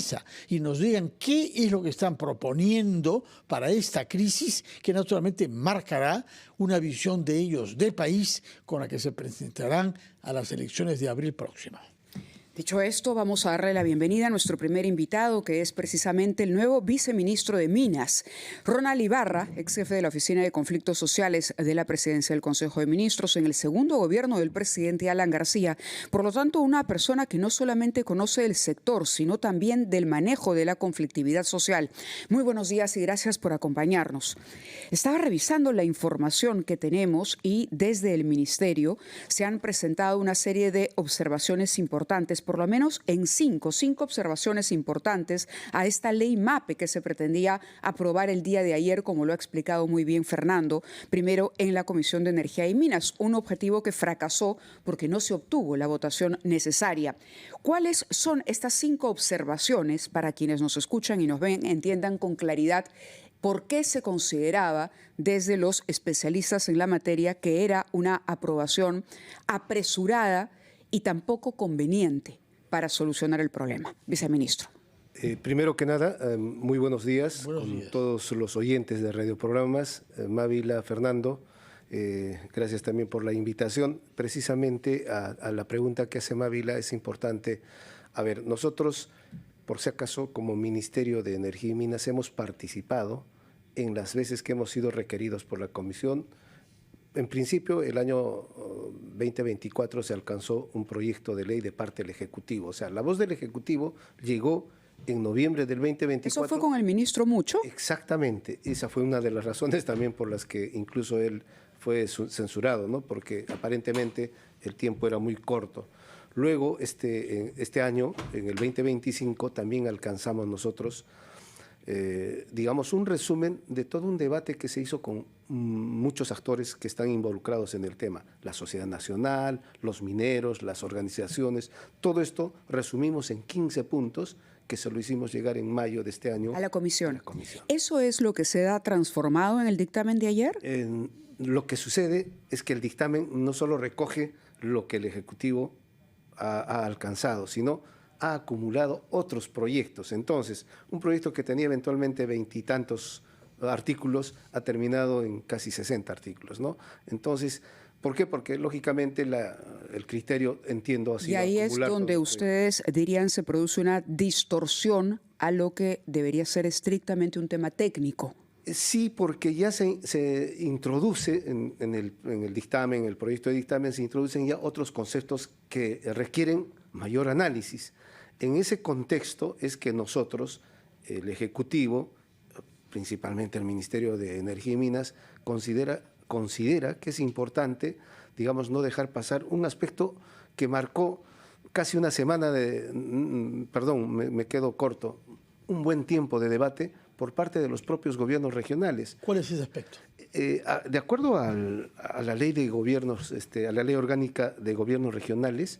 mesa y nos digan qué es lo que están proponiendo para esta crisis que naturalmente marcará una visión de ellos de país con la que se presentarán a las elecciones de abril próxima. Dicho esto, vamos a darle la bienvenida a nuestro primer invitado, que es precisamente el nuevo viceministro de Minas, Ronald Ibarra, ex jefe de la Oficina de Conflictos Sociales de la Presidencia del Consejo de Ministros en el segundo gobierno del presidente Alan García. Por lo tanto, una persona que no solamente conoce el sector, sino también del manejo de la conflictividad social. Muy buenos días y gracias por acompañarnos. Estaba revisando la información que tenemos y desde el Ministerio se han presentado una serie de observaciones importantes, por lo menos en cinco observaciones importantes a esta ley MAPE que se pretendía aprobar el día de ayer, como lo ha explicado muy bien Fernando, primero en la Comisión de Energía y Minas, un objetivo que fracasó porque no se obtuvo la votación necesaria. ¿Cuáles son estas 5 observaciones para quienes nos escuchan y nos ven, entiendan con claridad por qué se consideraba desde los especialistas en la materia que era una aprobación apresurada y tampoco conveniente para solucionar el problema? Viceministro. Primero que nada, muy buenos días con todos los oyentes de Radio Programas. Mávila, Fernando, gracias también por la invitación. Precisamente a la pregunta que hace Mávila es importante. A ver, nosotros, por si acaso, como Ministerio de Energía y Minas, hemos participado en las veces que hemos sido requeridos por la Comisión. En principio, el año 2024 se alcanzó un proyecto de ley de parte del Ejecutivo. O sea, la voz del Ejecutivo llegó en noviembre del 2024. ¿Eso fue con el ministro Mucho? Exactamente. Esa fue una de las razones también por las que incluso él fue censurado, ¿no? Porque aparentemente el tiempo era muy corto. Luego, este año, en el 2025, también alcanzamos nosotros digamos, un resumen de todo un debate que se hizo con muchos actores que están involucrados en el tema, la sociedad nacional, los mineros, las organizaciones, todo esto resumimos en 15 puntos que se lo hicimos llegar en mayo de este año a la Comisión. ¿Eso es lo que se ha transformado en el dictamen de ayer? Lo que sucede es que el dictamen no solo recoge lo que el Ejecutivo ha alcanzado, sino ha acumulado otros proyectos. Entonces, un proyecto que tenía eventualmente 20 y tantos artículos ha terminado en casi 60 artículos, ¿no? Entonces, ¿por qué? Porque lógicamente el criterio, entiendo, ha sido y ahí es donde ustedes dirían se produce una distorsión a lo que debería ser estrictamente un tema técnico. Sí, porque ya se introduce en el dictamen, en el proyecto de dictamen, se introducen ya otros conceptos que requieren mayor análisis. En ese contexto es que nosotros, el Ejecutivo, principalmente el Ministerio de Energía y Minas, considera que es importante, digamos, no dejar pasar un aspecto que marcó casi una semana me quedo corto, un buen tiempo de debate por parte de los propios gobiernos regionales. ¿Cuál es ese aspecto? De acuerdo a la ley de gobiernos, a la ley orgánica de gobiernos regionales,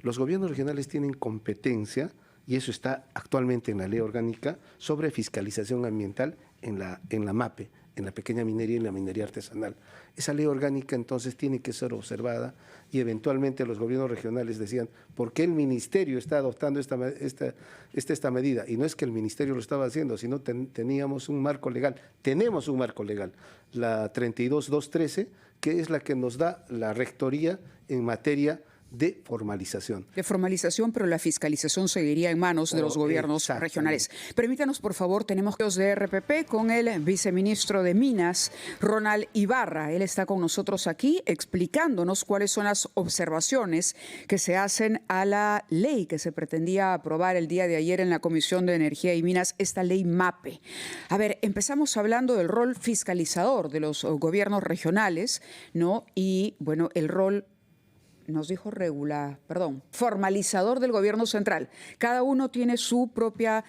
los gobiernos regionales tienen competencia, y eso está actualmente en la ley orgánica, sobre fiscalización ambiental en la MAPE, en la pequeña minería y en la minería artesanal. Esa ley orgánica entonces tiene que ser observada y eventualmente los gobiernos regionales decían, ¿por qué el ministerio está adoptando esta medida? Y no es que el ministerio lo estaba haciendo, sino teníamos un marco legal, tenemos un marco legal, la 32.213, que es la que nos da la rectoría en materia de formalización. De formalización, pero la fiscalización seguiría en manos de los gobiernos regionales. Permítanos, por favor, tenemos los de RPP con el viceministro de Minas, Ronald Ibarra. Él está con nosotros aquí explicándonos cuáles son las observaciones que se hacen a la ley que se pretendía aprobar el día de ayer en la Comisión de Energía y Minas, esta ley MAPE. A ver, empezamos hablando del rol fiscalizador de los gobiernos regionales, ¿no? Y, bueno, el rol nos dijo formalizador del gobierno central. Cada uno tiene su propia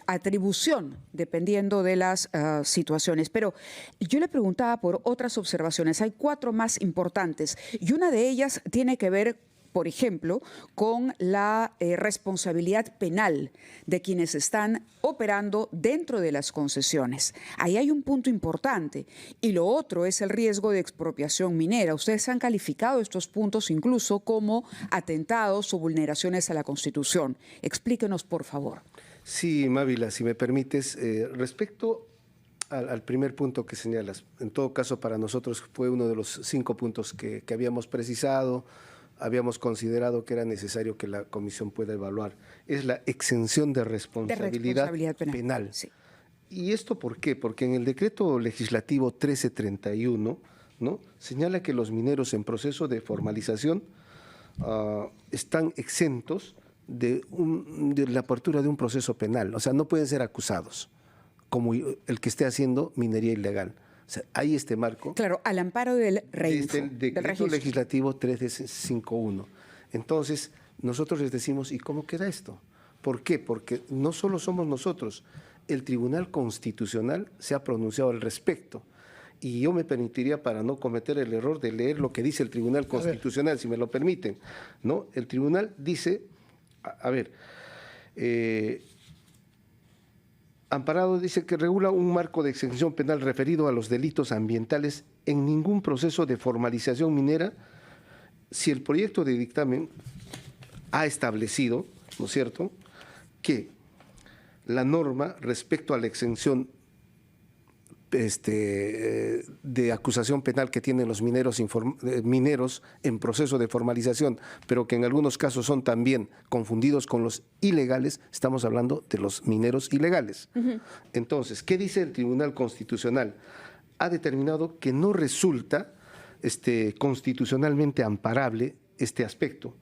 atribución dependiendo de las situaciones. Pero yo le preguntaba por otras observaciones. Hay 4 más importantes y una de ellas tiene que ver por ejemplo, con la responsabilidad penal de quienes están operando dentro de las concesiones. Ahí hay un punto importante. Y lo otro es el riesgo de expropiación minera. Ustedes han calificado estos puntos incluso como atentados o vulneraciones a la Constitución. Explíquenos, por favor. Sí, Mávila, si me permites, respecto al primer punto que señalas, en todo caso para nosotros fue uno de los 5 puntos que habíamos precisado, habíamos considerado que era necesario que la comisión pueda evaluar, es la exención de responsabilidad penal. Sí. ¿Y esto por qué? Porque en el decreto legislativo 1331, ¿no?, señala que los mineros en proceso de formalización están exentos de la apertura de un proceso penal, o sea, no pueden ser acusados como el que esté haciendo minería ilegal. O sea, hay este marco. Claro, al amparo del REINFO, del decreto legislativo 1351. Entonces, nosotros les decimos, ¿y cómo queda esto? ¿Por qué? Porque no solo somos nosotros, el Tribunal Constitucional se ha pronunciado al respecto. Y yo me permitiría, para no cometer el error, de leer lo que dice el Tribunal Constitucional, si me lo permiten, ¿no? El tribunal dice, amparado dice que regula un marco de exención penal referido a los delitos ambientales en ningún proceso de formalización minera si el proyecto de dictamen ha establecido, ¿no es cierto?, que la norma respecto a la exención de acusación penal que tienen los mineros en proceso de formalización, pero que en algunos casos son también confundidos con los ilegales, estamos hablando de los mineros ilegales. Entonces, ¿qué dice el Tribunal Constitucional? Ha determinado que no resulta constitucionalmente amparable este aspecto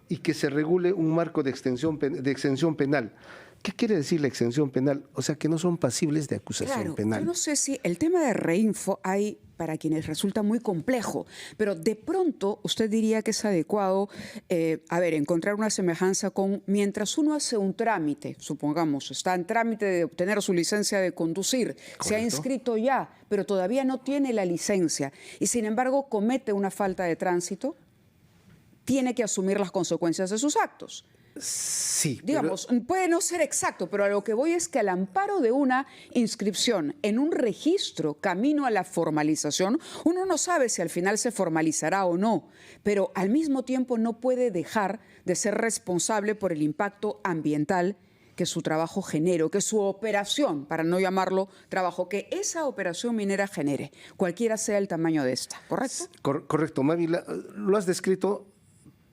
y que se regule un marco de exención penal. ¿Qué quiere decir la exención penal? O sea, que no son pasibles de acusación penal. Yo no sé si el tema de REINFO hay para quienes resulta muy complejo, pero de pronto usted diría que es adecuado, encontrar una semejanza con mientras uno hace un trámite, supongamos, está en trámite de obtener su licencia de conducir, correcto, se ha inscrito ya, pero todavía no tiene la licencia y sin embargo comete una falta de tránsito, tiene que asumir las consecuencias de sus actos. Sí. Digamos, puede no ser exacto, pero a lo que voy es que al amparo de una inscripción en un registro camino a la formalización, uno no sabe si al final se formalizará o no, pero al mismo tiempo no puede dejar de ser responsable por el impacto ambiental que su trabajo genere, que su operación, para no llamarlo trabajo, que esa operación minera genere, cualquiera sea el tamaño de esta, ¿correcto? Correcto, Mávila, lo has descrito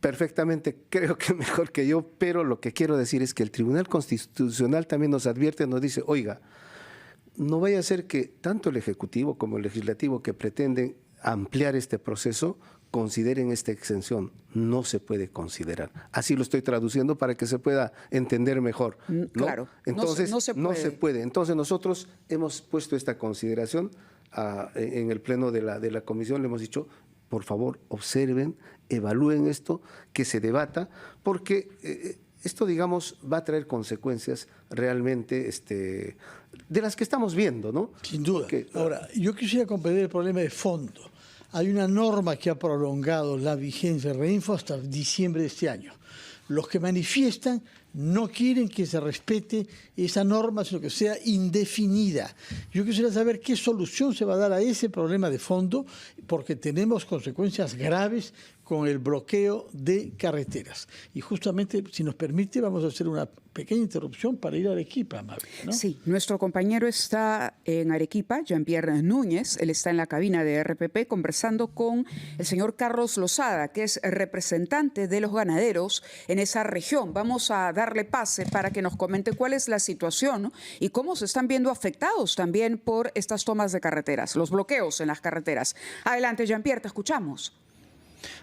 perfectamente, creo que mejor que yo, pero lo que quiero decir es que el Tribunal Constitucional también nos advierte, nos dice, oiga, no vaya a ser que tanto el Ejecutivo como el Legislativo que pretenden ampliar este proceso consideren esta exención. No se puede considerar. Así lo estoy traduciendo para que se pueda entender mejor, ¿no? Claro. Entonces, no se puede. Entonces, nosotros hemos puesto esta consideración en el pleno de la comisión, le hemos dicho, por favor, observen, evalúen esto, que se debata, porque esto, digamos, va a traer consecuencias realmente de las que estamos viendo, ¿no? Sin duda. Ahora, yo quisiera comprender el problema de fondo. Hay una norma que ha prolongado la vigencia de REINFO hasta diciembre de este año. Los que manifiestan no quieren que se respete esa norma, sino que sea indefinida. Yo quisiera saber qué solución se va a dar a ese problema de fondo, porque tenemos consecuencias graves con el bloqueo de carreteras. Y justamente, si nos permite, vamos a hacer una pequeña interrupción para ir a Arequipa, Mabel, ¿no? Sí, nuestro compañero está en Arequipa, Jean-Pierre Núñez. Él está en la cabina de RPP conversando con el señor Carlos Lozada, que es representante de los ganaderos en esa región. Vamos a darle pase para que nos comente cuál es la situación, ¿no?, y cómo se están viendo afectados también por estas tomas de carreteras, los bloqueos en las carreteras. Adelante, Jean-Pierre, te escuchamos.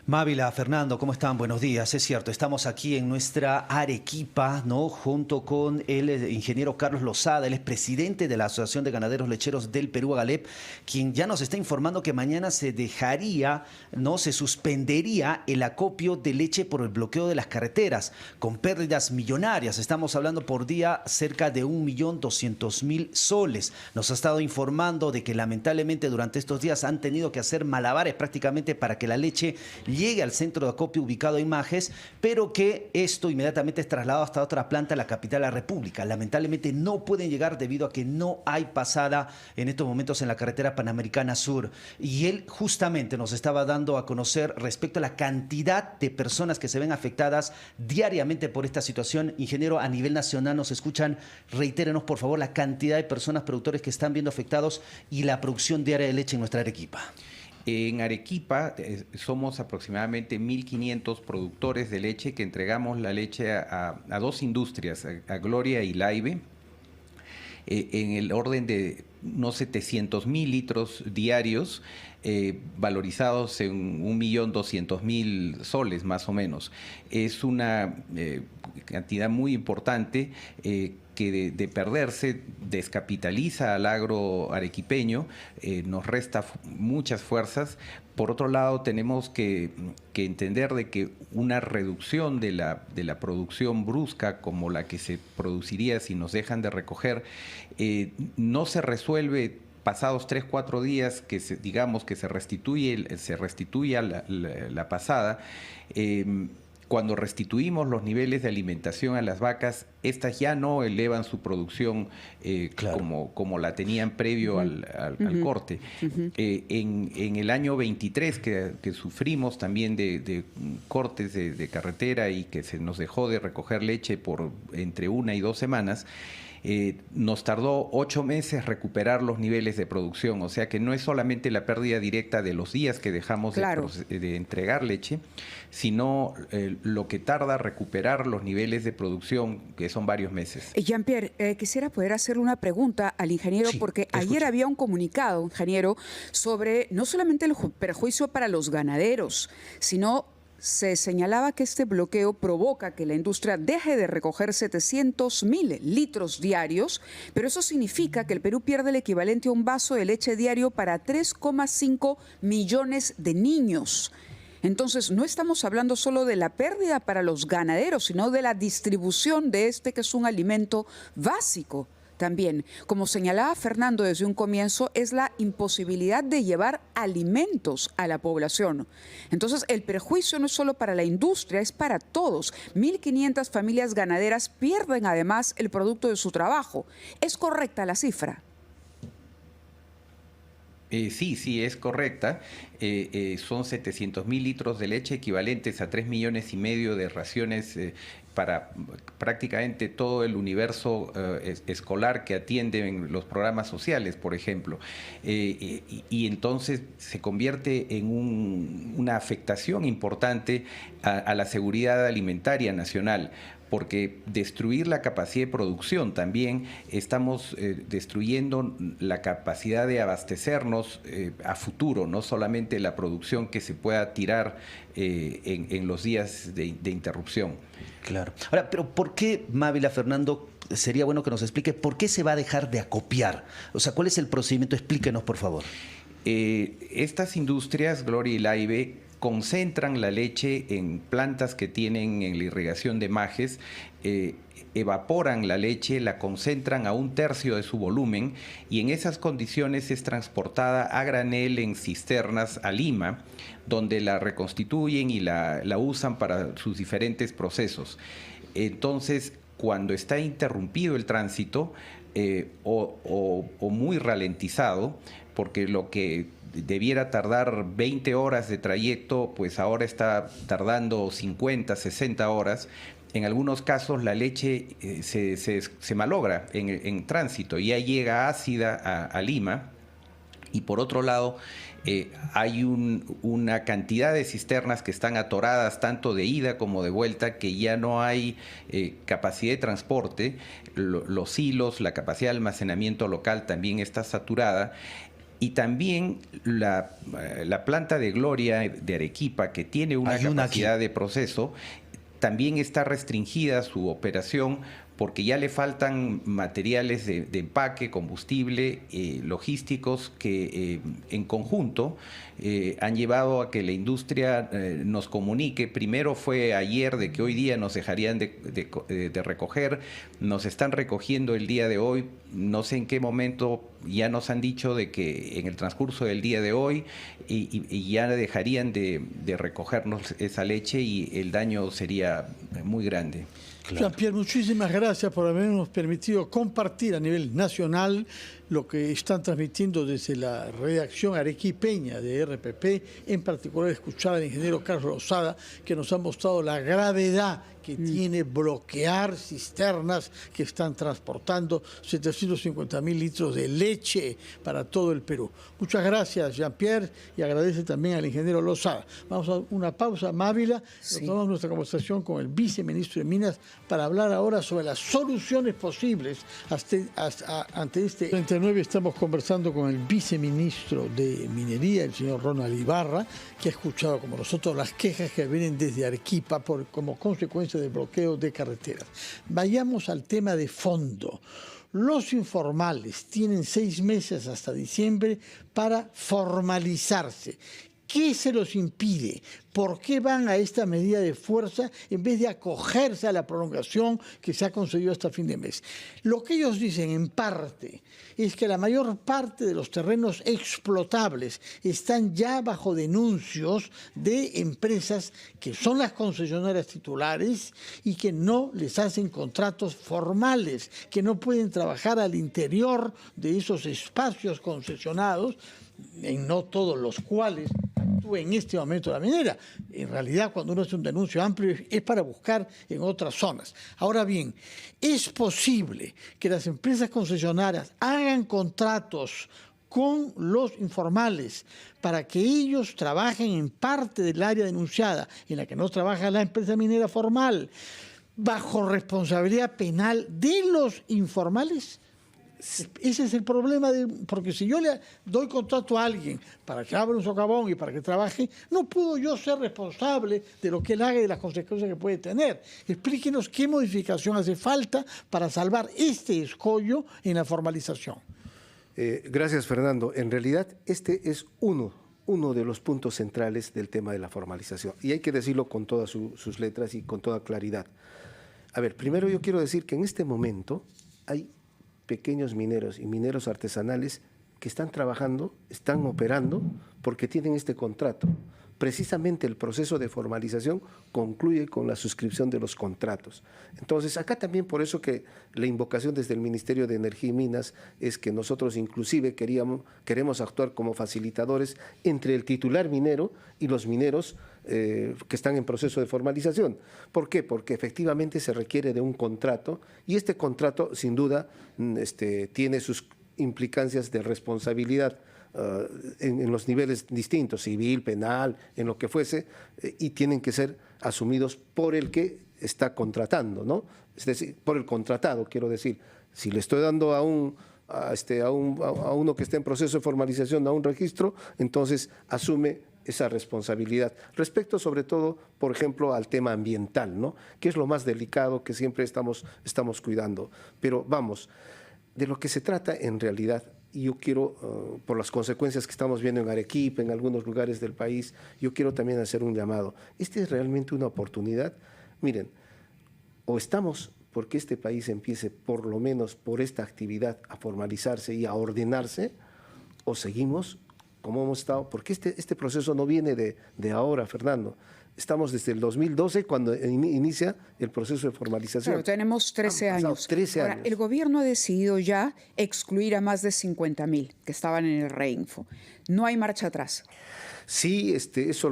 Mávila, Fernando, ¿cómo están? Buenos días. Es cierto, estamos aquí en nuestra Arequipa, ¿no?, junto con el ingeniero Carlos Lozada, él es presidente de la Asociación de Ganaderos Lecheros del Perú, AGALEP, quien ya nos está informando que mañana se dejaría, ¿no?, se suspendería el acopio de leche por el bloqueo de las carreteras, con pérdidas millonarias. Estamos hablando por día cerca de 1.200.000 soles. Nos ha estado informando de que lamentablemente durante estos días han tenido que hacer malabares prácticamente para que la leche llegue al centro de acopio ubicado en Majes, pero que esto inmediatamente es trasladado hasta otra planta en la capital de la República. Lamentablemente no pueden llegar debido a que no hay pasada en estos momentos en la carretera Panamericana Sur. Y él justamente nos estaba dando a conocer respecto a la cantidad de personas que se ven afectadas diariamente por esta situación. Ingeniero, a nivel nacional nos escuchan, reitérenos por favor la cantidad de personas productores que están viendo afectados y la producción diaria de leche en nuestra Arequipa. En Arequipa somos aproximadamente 1.500 productores de leche que entregamos la leche a dos industrias, a Gloria y Laibe, en el orden de unos 700.000 litros diarios, valorizados en 1.200.000 soles más o menos. Es una cantidad muy importante que de perderse descapitaliza al agro arequipeño, nos resta muchas fuerzas. Por otro lado, tenemos que entender de que una reducción de la producción brusca como la que se produciría si nos dejan de recoger, no se resuelve pasados 3-4 días que digamos que se restituye la pasada. Cuando restituimos los niveles de alimentación a las vacas, estas ya no elevan su producción claro, como la tenían previo al corte. En el año 23, que sufrimos también de cortes de carretera y que se nos dejó de recoger leche por entre 1 y 2 semanas, nos tardó 8 meses recuperar los niveles de producción, o sea que no es solamente la pérdida directa de los días que dejamos claro, de entregar leche, sino lo que tarda recuperar los niveles de producción, que son varios meses. Jean-Pierre, quisiera poder hacerle una pregunta al ingeniero, sí, porque ayer había un comunicado, ingeniero, sobre no solamente el perjuicio para los ganaderos, sino se señalaba que este bloqueo provoca que la industria deje de recoger 700.000 litros diarios, pero eso significa que el Perú pierde el equivalente a un vaso de leche diario para 3,5 millones de niños. Entonces, no estamos hablando solo de la pérdida para los ganaderos, sino de la distribución de este, que es un alimento básico. También, como señalaba Fernando desde un comienzo, es la imposibilidad de llevar alimentos a la población. Entonces, el perjuicio no es solo para la industria, es para todos. 1.500 familias ganaderas pierden además el producto de su trabajo. ¿Es correcta la cifra? Sí, es correcta. Son 700.000 litros de leche, equivalentes a 3,5 millones de raciones para prácticamente todo el universo escolar que atienden los programas sociales, por ejemplo. Y entonces se convierte en una afectación importante a la seguridad alimentaria nacional, porque destruir la capacidad de producción también estamos destruyendo la capacidad de abastecernos a futuro, no solamente la producción que se pueda tirar en los días de interrupción. Claro. Ahora, pero ¿por qué, Mávila, Fernando, sería bueno que nos explique por qué se va a dejar de acopiar? O sea, ¿cuál es el procedimiento? Explíquenos, por favor. Estas industrias, Gloria y Laibe, concentran la leche en plantas que tienen en la irrigación de Majes, evaporan la leche, la concentran a 1/3 de su volumen y en esas condiciones es transportada a granel en cisternas a Lima, donde la reconstituyen y la usan para sus diferentes procesos. Entonces, cuando está interrumpido el tránsito o muy ralentizado, porque lo que debiera tardar 20 horas de trayecto, pues ahora está tardando 50, 60 horas. En algunos casos la leche se malogra en tránsito, ya llega ácida a Lima. Y por otro lado, hay una cantidad de cisternas que están atoradas tanto de ida como de vuelta, que ya no hay capacidad de transporte. Los hilos, la capacidad de almacenamiento local también está saturada. Y también la planta de Gloria de Arequipa, que tiene una capacidad de proceso, también está restringida su operación porque ya le faltan materiales de empaque, combustible, logísticos, que en conjunto han llevado a que la industria nos comunique. Primero fue ayer de que hoy día nos dejarían de recoger, nos están recogiendo el día de hoy, no sé en qué momento ya nos han dicho de que en el transcurso del día de hoy y ya dejarían de recogernos esa leche y el daño sería muy grande. Claro. Jean-Pierre, muchísimas gracias por habernos permitido compartir a nivel nacional lo que están transmitiendo desde la redacción arequipeña de RPP, en particular escuchar al ingeniero Carlos Lozada, que nos ha mostrado la gravedad que tiene bloquear cisternas que están transportando 750.000 litros de leche para todo el Perú. Muchas gracias, Jean-Pierre, y agradece también al ingeniero Lozada. Vamos a una pausa, Mávila. Sí. Tomamos nuestra conversación con el viceministro de Minas para hablar ahora sobre las soluciones posibles ante este 39. Estamos conversando con el viceministro de Minería, el señor Ronald Ibarra, que ha escuchado como nosotros las quejas que vienen desde Arequipa como consecuencia del bloqueo de carreteras. Vayamos al tema de fondo. Los informales tienen 6 meses hasta diciembre para formalizarse. ¿Qué se los impide? ¿Por qué van a esta medida de fuerza en vez de acogerse a la prolongación que se ha concedido hasta fin de mes? Lo que ellos dicen, en parte, es que la mayor parte de los terrenos explotables están ya bajo denuncios de empresas que son las concesionarias titulares y que no les hacen contratos formales, que no pueden trabajar al interior de esos espacios concesionados, en no todos los cuales actúa en este momento la minera. En realidad, cuando uno hace un denuncio amplio, es para buscar en otras zonas. Ahora bien, es posible que las empresas concesionarias hagan contratos con los informales para que ellos trabajen en parte del área denunciada, en la que no trabaja la empresa minera formal, bajo responsabilidad penal de los informales. Ese es el problema, porque si yo le doy contrato a alguien para que abra un socavón y para que trabaje, no puedo yo ser responsable de lo que él haga y de las consecuencias que puede tener. Explíquenos qué modificación hace falta para salvar este escollo en la formalización. Gracias, Fernando. En realidad, este es uno de los puntos centrales del tema de la formalización. Y hay que decirlo con todas sus letras y con toda claridad. A ver, primero yo quiero decir que en este momento hay pequeños mineros y mineros artesanales que están trabajando, están operando porque tienen este contrato. Precisamente el proceso de formalización concluye con la suscripción de los contratos. Entonces, acá también por eso que la invocación desde el Ministerio de Energía y Minas es que nosotros inclusive queremos actuar como facilitadores entre el titular minero y los mineros que están en proceso de formalización. ¿Por qué? Porque efectivamente se requiere de un contrato y este contrato sin duda tiene sus implicancias de responsabilidad en los niveles distintos, civil, penal, en lo que fuese, y tienen que ser asumidos por el que está contratando, ¿no? Es decir, por el contratado, quiero decir. Si le estoy dando a uno que está en proceso de formalización, a un registro, entonces asume esa responsabilidad. Respecto sobre todo, por ejemplo, al tema ambiental, ¿no? Que es lo más delicado que siempre estamos cuidando. Pero vamos, de lo que se trata en realidad, y yo quiero, por las consecuencias que estamos viendo en Arequipa, en algunos lugares del país, yo quiero también hacer un llamado. Esta es realmente una oportunidad. Miren, o estamos porque este país empiece por lo menos por esta actividad a formalizarse y a ordenarse, o seguimos como hemos estado, porque este proceso no viene de ahora, Fernando. Estamos desde el 2012 cuando inicia el proceso de formalización. Claro, tenemos 13 años. 13 años. Ahora, el gobierno ha decidido ya excluir a más de 50.000 que estaban en el Reinfo. No hay marcha atrás. Sí, eso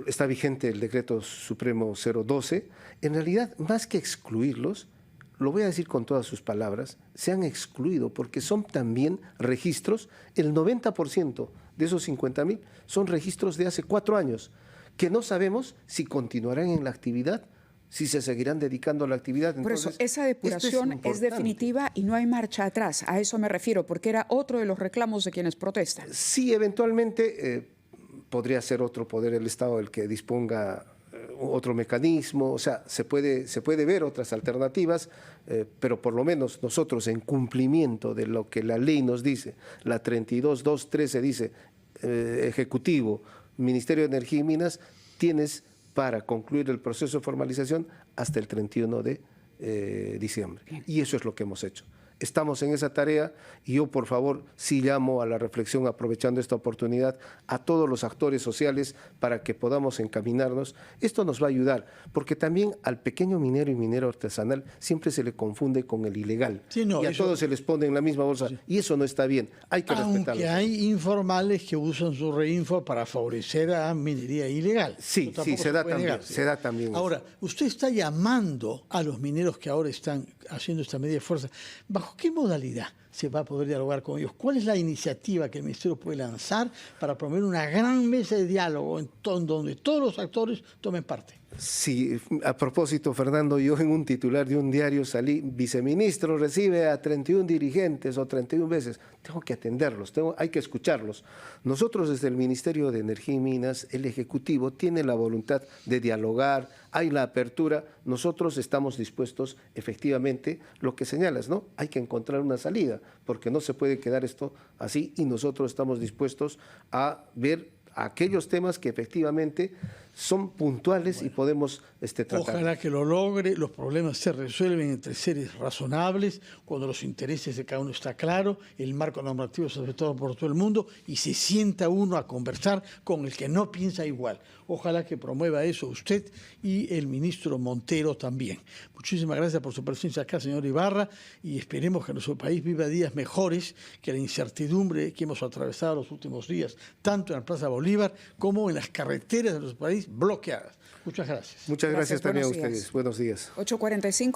está vigente el decreto supremo 012. En realidad, más que excluirlos, lo voy a decir con todas sus palabras, se han excluido porque son también registros, el 90% de esos 50.000 son registros de hace 4 años, que no sabemos si continuarán en la actividad, si se seguirán dedicando a la actividad. Entonces, por eso, esa depuración es definitiva y no hay marcha atrás. A eso me refiero, porque era otro de los reclamos de quienes protestan. Sí, eventualmente podría ser otro poder del Estado el que disponga otro mecanismo, o sea, se puede ver otras alternativas, pero por lo menos nosotros en cumplimiento de lo que la ley nos dice, la 32.2.13 dice, Ejecutivo, Ministerio de Energía y Minas, tienes para concluir el proceso de formalización hasta el 31 de diciembre. Y eso es lo que hemos hecho. estamos en esa tarea y yo, por favor, sí llamo a la reflexión, aprovechando esta oportunidad, a todos los actores sociales para que podamos encaminarnos. Esto nos va a ayudar, porque también al pequeño minero y minero artesanal siempre se le confunde con el ilegal. Sí, no, y a todos se les pone en la misma bolsa, y eso no está bien, hay que respetarlo. Aunque hay informales que usan su reinfo para favorecer a minería ilegal. Sí, sí, se da también. Ahora, usted está llamando a los mineros que ahora están haciendo esta medida de fuerza. ¿Bajo qué modalidad se va a poder dialogar con ellos? ¿Cuál es la iniciativa que el Ministerio puede lanzar para promover una gran mesa de diálogo donde todos los actores tomen parte? Sí, a propósito, Fernando, yo en un titular de un diario salí: viceministro recibe a 31 dirigentes o 31 veces. Tengo que atenderlos, hay que escucharlos. Nosotros desde el Ministerio de Energía y Minas, el Ejecutivo tiene la voluntad de dialogar, hay la apertura, nosotros estamos dispuestos, efectivamente, lo que señalas, ¿no? Hay que encontrar una salida, porque no se puede quedar esto así, y nosotros estamos dispuestos a ver aquellos temas que efectivamente son puntuales y podemos tratar. Ojalá que lo logre, los problemas se resuelven entre seres razonables, cuando los intereses de cada uno está claro, el marco normativo es aceptado por todo el mundo y se sienta uno a conversar con el que no piensa igual. Ojalá que promueva eso usted y el ministro Montero también. Muchísimas gracias por su presencia acá, señor Ibarra, y esperemos que nuestro país viva días mejores que la incertidumbre que hemos atravesado los últimos días, tanto en la Plaza Bolívar como en las carreteras de nuestro país bloqueadas. Muchas gracias. Muchas gracias también a buenos días. ustedes. Buenos días. 8:45.